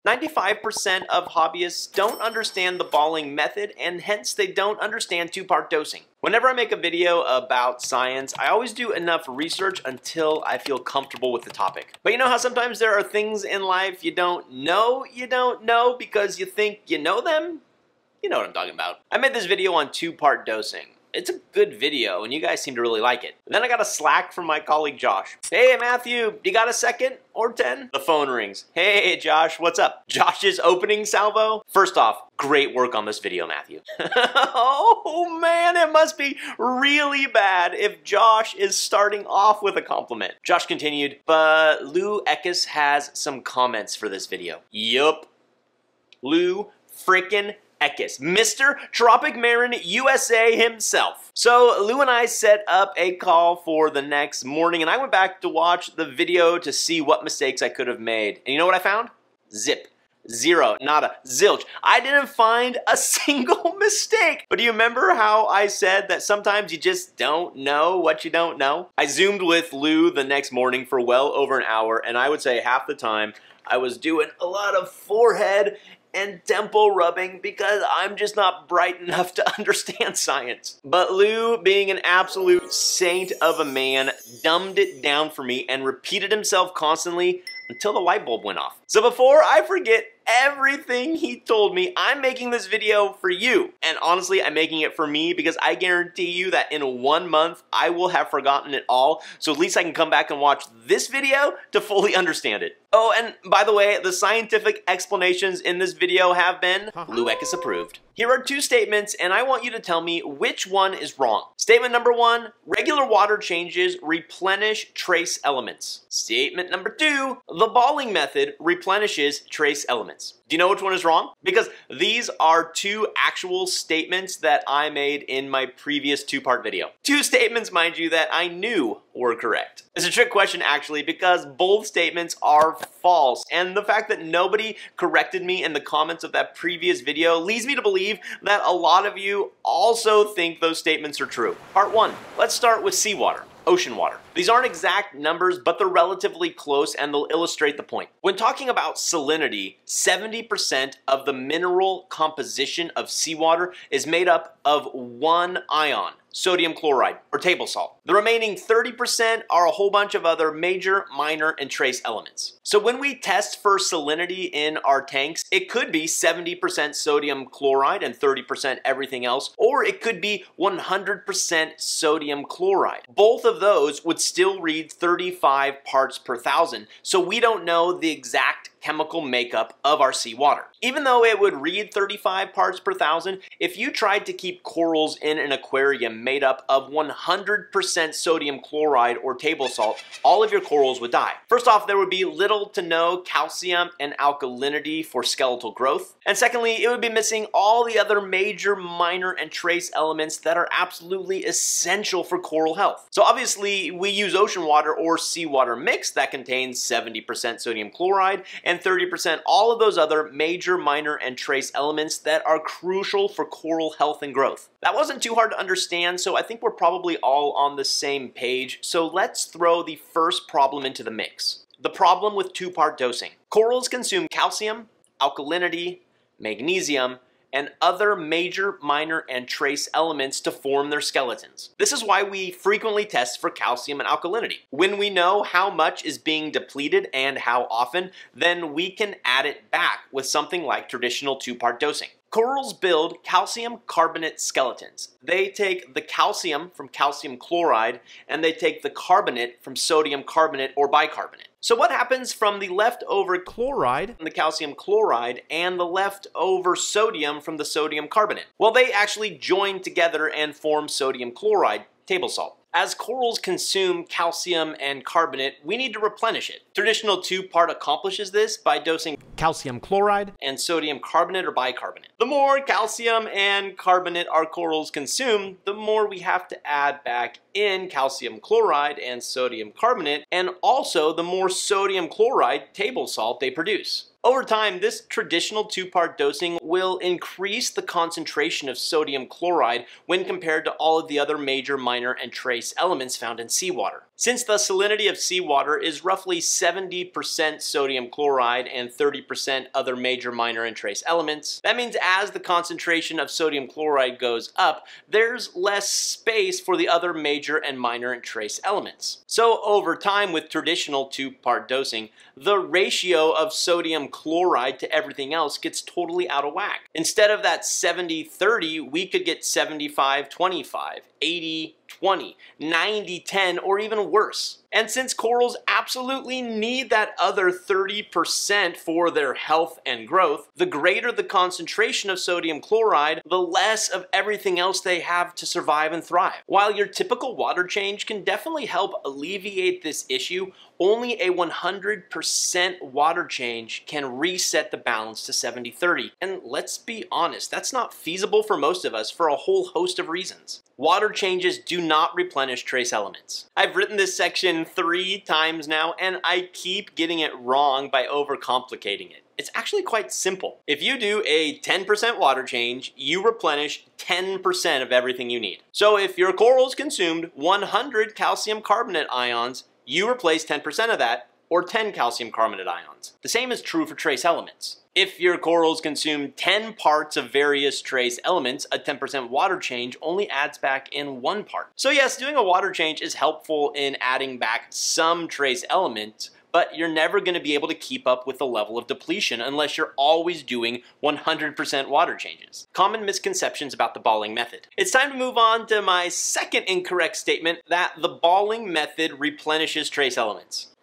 95% of hobbyists don't understand the balling method, and hence they don't understand two-part dosing. Whenever I make a video about science, I always do enough research until I feel comfortable with the topic. But you know how sometimes there are things in life you don't know because you think you know them? You know what I'm talking about. I made this video on two-part dosing. It's a good video, and you guys seem to really like it. And then I got a Slack from my colleague Josh. Hey Matthew, you got a second or 10? The phone rings. Hey Josh, what's up? Josh's opening salvo? First off, great work on this video, Matthew. Oh man, it must be really bad if Josh is starting off with a compliment. Josh continued, but Lou Ekus has some comments for this video. Yup. Lou frickin' Ekus, Mr. Tropic Marin USA himself. So Lou and I set up a call for the next morning, and I went back to watch the video to see what mistakes I could have made. And you know what I found? Zip. Zero. Nada. Zilch. I didn't find a single mistake. But do you remember how I said that sometimes you just don't know what you don't know? I zoomed with Lou the next morning for well over an hour, and I would say half the time I was doing a lot of forehead and temple rubbing because I'm just not bright enough to understand science. But Lou, being an absolute saint of a man, dumbed it down for me and repeated himself constantly until the light bulb went off. So before I forget everything he told me, I'm making this video for you. And honestly, I'm making it for me because I guarantee you that in 1 month, I will have forgotten it all. So at least I can come back and watch this video to fully understand it. Oh, and by the way, the scientific explanations in this video have been Lou Ekus approved. Here are two statements, and I want you to tell me which one is wrong. Statement number 1, regular water changes replenish trace elements. Statement number 2, the balling method replenishes trace elements. Do you know which one is wrong? Because these are two actual statements that I made in my previous two-part video. Two statements, mind you, that I knew were correct. It's a trick question actually because both statements are false, and the fact that nobody corrected me in the comments of that previous video leads me to believe that a lot of you also think those statements are true. Part 1. Let's start with seawater. Ocean water. These aren't exact numbers, but they're relatively close and they'll illustrate the point. When talking about salinity, 70% of the mineral composition of seawater is made up of one ion, sodium chloride, or table salt. The remaining 30% are a whole bunch of other major, minor, and trace elements. So when we test for salinity in our tanks, it could be 70% sodium chloride and 30% everything else, or it could be 100% sodium chloride. Both of those would still read 35 parts per thousand, so we don't know the exact chemical makeup of our seawater. Even though it would read 35 parts per thousand, if you tried to keep corals in an aquarium made up of 100% sodium chloride or table salt, all of your corals would die. First off, there would be little to no calcium and alkalinity for skeletal growth. And secondly, it would be missing all the other major, minor, and trace elements that are absolutely essential for coral health. So obviously, we use ocean water or seawater mix that contains 70% sodium chloride and 30% all of those other major, minor, and trace elements that are crucial for coral health and growth. That wasn't too hard to understand, so I think we're probably all on the same page. So let's throw the first problem into the mix. The problem with two-part dosing. Corals consume calcium, alkalinity, magnesium, and other major, minor, and trace elements to form their skeletons. This is why we frequently test for calcium and alkalinity. When we know how much is being depleted and how often, then we can add it back with something like traditional two-part dosing. Corals build calcium carbonate skeletons. They take the calcium from calcium chloride and they take the carbonate from sodium carbonate or bicarbonate. So what happens from the leftover chloride from the calcium chloride and the leftover sodium from the sodium carbonate? Well, they actually join together and form sodium chloride, table salt. As corals consume calcium and carbonate, we need to replenish it. Traditional two-part accomplishes this by dosing calcium chloride and sodium carbonate or bicarbonate. The more calcium and carbonate our corals consume, the more we have to add back in calcium chloride and sodium carbonate, and also the more sodium chloride, table salt, they produce. Over time, this traditional two-part dosing will increase the concentration of sodium chloride when compared to all of the other major, minor, and trace elements found in seawater. Since the salinity of seawater is roughly 70% sodium chloride and 30% other major, minor, and trace elements, that means as the concentration of sodium chloride goes up, there's less space for the other major and minor and trace elements. So over time, with traditional two-part dosing, the ratio of sodium chloride to everything else gets totally out of whack. Instead of that 70-30, we could get 75-25, 80-20, 90-10, or even worse. And since corals absolutely need that other 30% for their health and growth, the greater the concentration of sodium chloride, the less of everything else they have to survive and thrive. While your typical water change can definitely help alleviate this issue, only a 100% water change can reset the balance to 70-30. And let's be honest, that's not feasible for most of us for a whole host of reasons. Water changes do not replenish trace elements. I've written this section 3 times now, and I keep getting it wrong by overcomplicating it. It's actually quite simple. If you do a 10% water change, you replenish 10% of everything you need. So if your corals consumed 100 calcium carbonate ions, you replace 10% of that, or 10 calcium carbonate ions. The same is true for trace elements. If your corals consume 10 parts of various trace elements, a 10% water change only adds back in 1 part. So yes, doing a water change is helpful in adding back some trace elements, but you're never going to be able to keep up with the level of depletion unless you're always doing 100% water changes. Common misconceptions about the balling method. It's time to move on to my second incorrect statement that the balling method replenishes trace elements.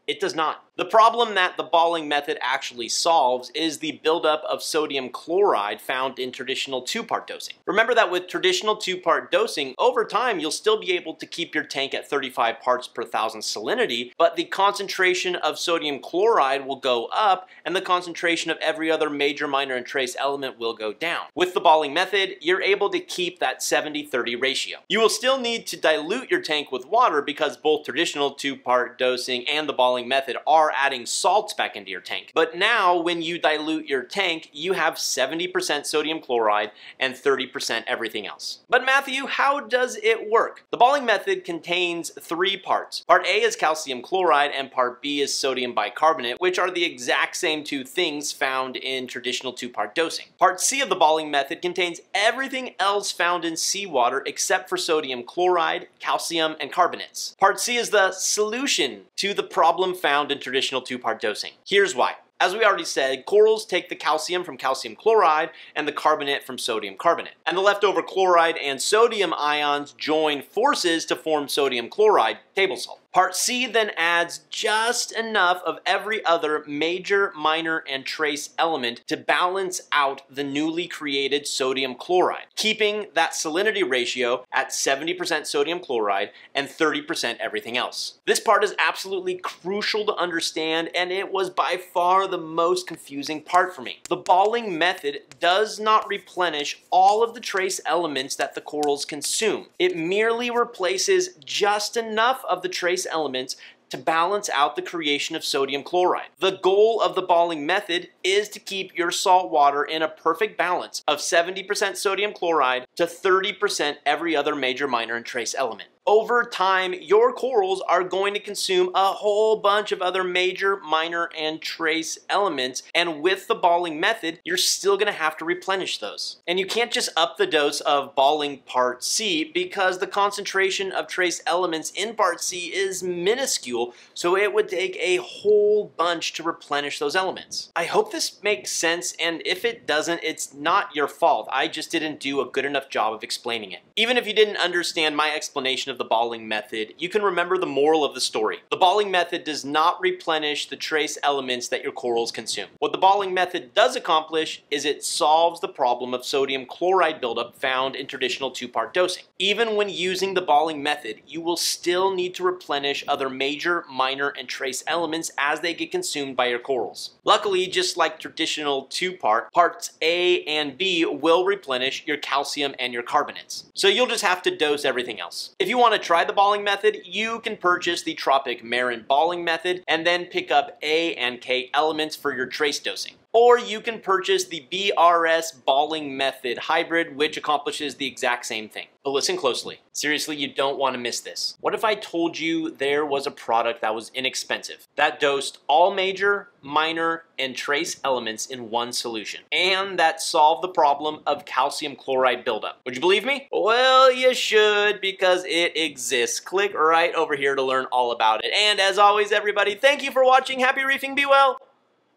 It does not. The problem that the balling method actually solves is the buildup of sodium chloride found in traditional two-part dosing. Remember that with traditional two-part dosing, over time you'll still be able to keep your tank at 35 parts per thousand salinity, but the concentration of sodium chloride will go up and the concentration of every other major, minor, and trace element will go down. With the balling method, you're able to keep that 70-30 ratio. You will still need to dilute your tank with water because both traditional two-part dosing and the balling method are adding salts back into your tank. But now when you dilute your tank, you have 70% sodium chloride and 30% everything else. But Matthew, how does it work? The balling method contains 3 parts. Part A is calcium chloride and part B is sodium bicarbonate, which are the exact same 2 things found in traditional two-part dosing. Part C of the balling method contains everything else found in seawater except for sodium chloride, calcium, and carbonates. Part C is the solution to the problem found in traditional two-part dosing. Here's why. As we already said, corals take the calcium from calcium chloride and the carbonate from sodium carbonate. And the leftover chloride and sodium ions join forces to form sodium chloride, table salt. Part C then adds just enough of every other major, minor, and trace element to balance out the newly created sodium chloride, keeping that salinity ratio at 70% sodium chloride and 30% everything else. This part is absolutely crucial to understand, and it was by far the most confusing part for me. The balling method does not replenish all of the trace elements that the corals consume. It merely replaces just enough of the trace elements to balance out the creation of sodium chloride. The goal of the balling method is to keep your salt water in a perfect balance of 70% sodium chloride to 30% every other major, minor, and trace element. Over time, your corals are going to consume a whole bunch of other major, minor, and trace elements, and with the balling method, you're still going to have to replenish those. And you can't just up the dose of balling part C because the concentration of trace elements in part C is minuscule, so it would take a whole bunch to replenish those elements. I hope this makes sense, and if it doesn't, it's not your fault. I just didn't do a good enough job of explaining it. Even if you didn't understand my explanation of the balling method, you can remember the moral of the story. The balling method does not replenish the trace elements that your corals consume. What the balling method does accomplish is it solves the problem of sodium chloride buildup found in traditional two-part dosing. Even when using the balling method, you will still need to replenish other major, minor, and trace elements as they get consumed by your corals. Luckily, just like traditional two-part, parts A and B will replenish your calcium and your carbonates. So you'll just have to dose everything else. If you want want to try the balling method, you can purchase the Tropic Marin balling method and then pick up A and K elements for your trace dosing. Or you can purchase the BRS balling method hybrid, which accomplishes the exact same thing. But listen closely. Seriously, you don't want to miss this. What if I told you there was a product that was inexpensive, that dosed all major, minor, and trace elements in one solution, and that solved the problem of calcium chloride buildup? Would you believe me? Well, you should, because it exists. Click right over here to learn all about it. And as always, everybody, thank you for watching. Happy reefing, be well.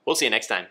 We'll see you next time.